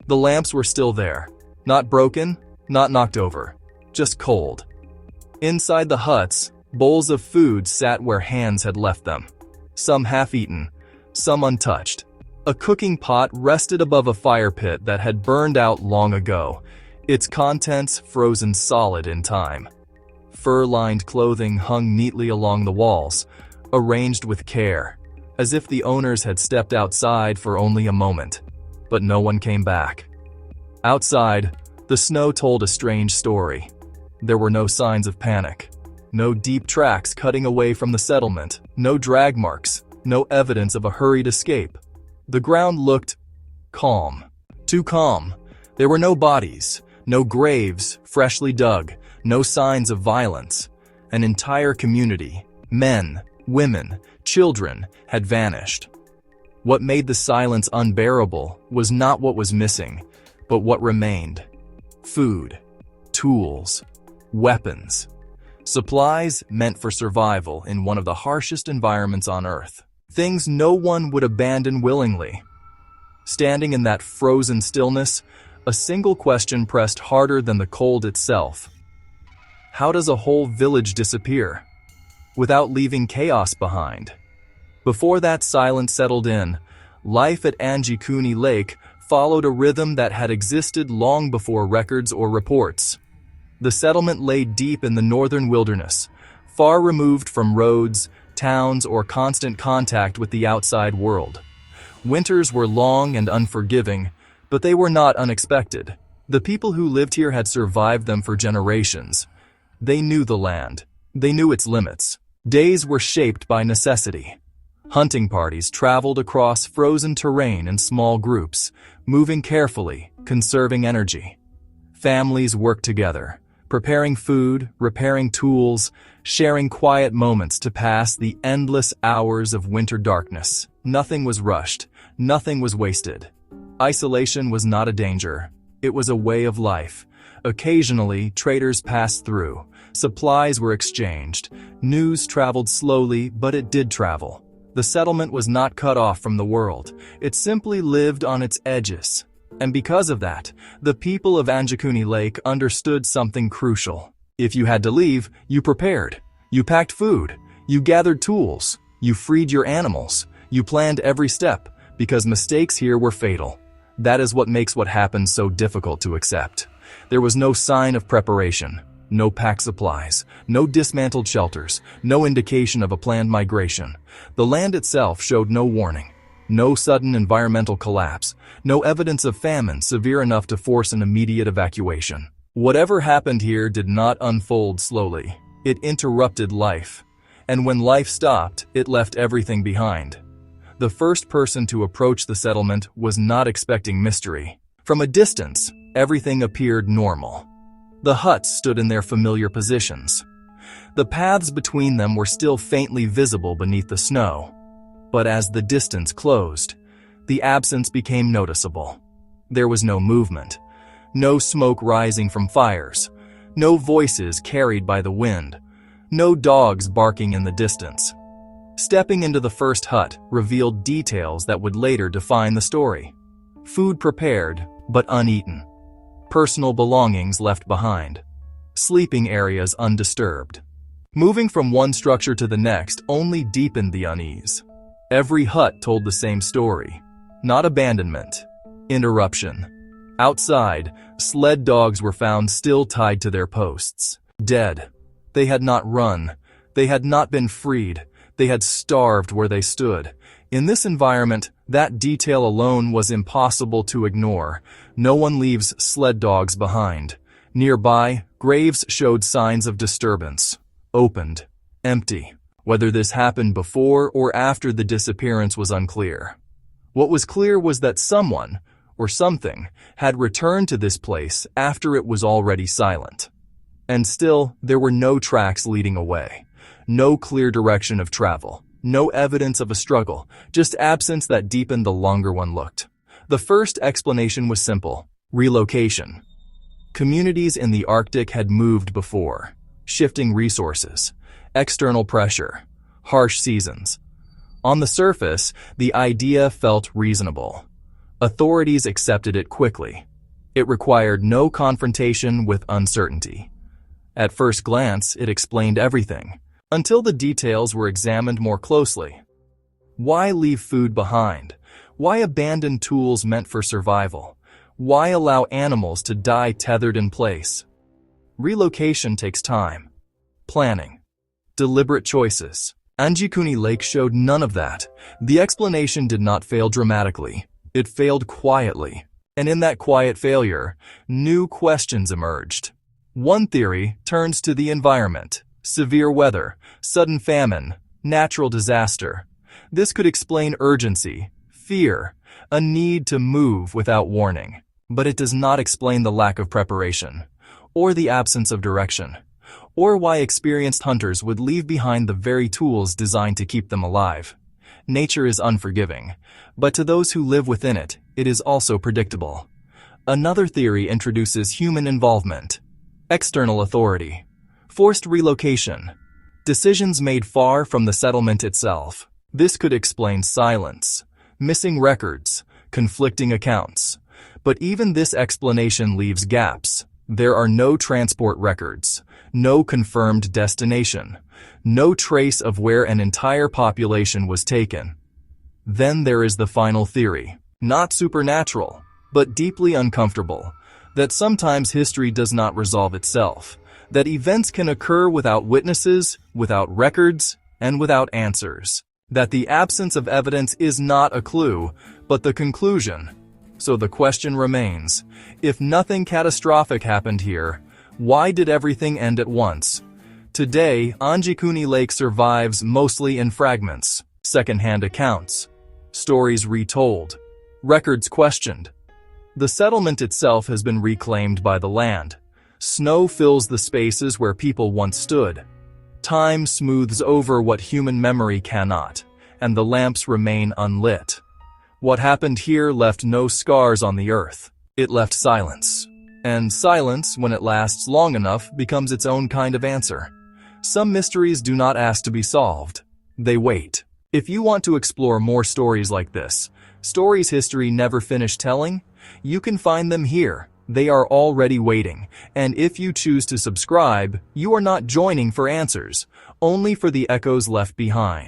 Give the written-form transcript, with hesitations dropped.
The lamps were still there. Not broken, not knocked over. Just cold. Inside the huts, bowls of food sat where hands had left them. Some half-eaten, some untouched. A cooking pot rested above a fire pit that had burned out long ago, its contents frozen solid in time. Fur-lined clothing hung neatly along the walls, arranged with care, as if the owners had stepped outside for only a moment. But no one came back. Outside, the snow told a strange story. There were no signs of panic. No deep tracks cutting away from the settlement, no drag marks, no evidence of a hurried escape. The ground looked calm. Too calm. There were no bodies, no graves freshly dug, no signs of violence. An entire community, men, women, children, had vanished. What made the silence unbearable was not what was missing, but what remained. Food, tools, weapons. Supplies meant for survival in one of the harshest environments on Earth. Things no one would abandon willingly. Standing in that frozen stillness, a single question pressed harder than the cold itself. How does a whole village disappear without leaving chaos behind? Before that silence settled in, life at Anjikuni Lake followed a rhythm that had existed long before records or reports. The settlement lay deep in the northern wilderness, far removed from roads, towns, or constant contact with the outside world. Winters were long and unforgiving, but they were not unexpected. The people who lived here had survived them for generations. They knew the land. They knew its limits. Days were shaped by necessity. Hunting parties traveled across frozen terrain in small groups, moving carefully, conserving energy. Families worked together, preparing food, repairing tools, sharing quiet moments to pass the endless hours of winter darkness. Nothing was rushed, nothing was wasted. Isolation was not a danger. It was a way of life. Occasionally, traders passed through. Supplies were exchanged. News traveled slowly, but it did travel. The settlement was not cut off from the world. It simply lived on its edges. And because of that, the people of Anjikuni Lake understood something crucial. If you had to leave, you prepared. You packed food. You gathered tools. You freed your animals. You planned every step, because mistakes here were fatal. That is what makes what happened so difficult to accept. There was no sign of preparation, no packed supplies, no dismantled shelters, no indication of a planned migration. The land itself showed no warning. No sudden environmental collapse, no evidence of famine severe enough to force an immediate evacuation. Whatever happened here did not unfold slowly. It interrupted life. And when life stopped, it left everything behind. The first person to approach the settlement was not expecting mystery. From a distance, everything appeared normal. The huts stood in their familiar positions. The paths between them were still faintly visible beneath the snow. But as the distance closed, the absence became noticeable. There was no movement, no smoke rising from fires, no voices carried by the wind, no dogs barking in the distance. Stepping into the first hut revealed details that would later define the story. Food prepared, but uneaten. Personal belongings left behind. Sleeping areas undisturbed. Moving from one structure to the next only deepened the unease. Every hut told the same story. Not abandonment, interruption. Outside, sled dogs were found still tied to their posts. Dead. They had not run. They had not been freed. They had starved where they stood. In this environment, that detail alone was impossible to ignore. No one leaves sled dogs behind. Nearby, graves showed signs of disturbance. Opened. Empty. Whether this happened before or after the disappearance was unclear. What was clear was that someone, or something, had returned to this place after it was already silent. And still, there were no tracks leading away. No clear direction of travel. No evidence of a struggle, just absence that deepened the longer one looked. The first explanation was simple: relocation. Communities in the Arctic had moved before. Shifting resources, external pressure, harsh seasons. On the surface, the idea felt reasonable. Authorities accepted it quickly. It required no confrontation with uncertainty. At first glance, it explained everything, until the details were examined more closely. Why leave food behind? Why abandon tools meant for survival? Why allow animals to die tethered in place? Relocation takes time, planning, deliberate choices. Anjikuni Lake showed none of that. The explanation did not fail dramatically. It failed quietly. And in that quiet failure, new questions emerged. One theory turns to the environment: severe weather, sudden famine, natural disaster. This could explain urgency, fear, a need to move without warning. But it does not explain the lack of preparation, or the absence of direction, or why experienced hunters would leave behind the very tools designed to keep them alive. Nature is unforgiving, but to those who live within it, it is also predictable. Another theory introduces human involvement: external authority, forced relocation, decisions made far from the settlement itself. This could explain silence, missing records, conflicting accounts. But even this explanation leaves gaps. There are no transport records, no confirmed destination, no trace of where an entire population was taken. Then there is the final theory, not supernatural, but deeply uncomfortable, that sometimes history does not resolve itself, that events can occur without witnesses, without records, and without answers, that the absence of evidence is not a clue, but the conclusion. So the question remains, if nothing catastrophic happened here, why did everything end at once? Today, Anjikuni Lake survives mostly in fragments, second-hand accounts, stories retold, records questioned. The settlement itself has been reclaimed by the land. Snow fills the spaces where people once stood. Time smooths over what human memory cannot, and the lamps remain unlit. What happened here left no scars on the earth. It left silence. And silence, when it lasts long enough, becomes its own kind of answer. Some mysteries do not ask to be solved. They wait. If you want to explore more stories like this, stories history never finished telling, you can find them here. They are already waiting. And if you choose to subscribe, you are not joining for answers, only for the echoes left behind.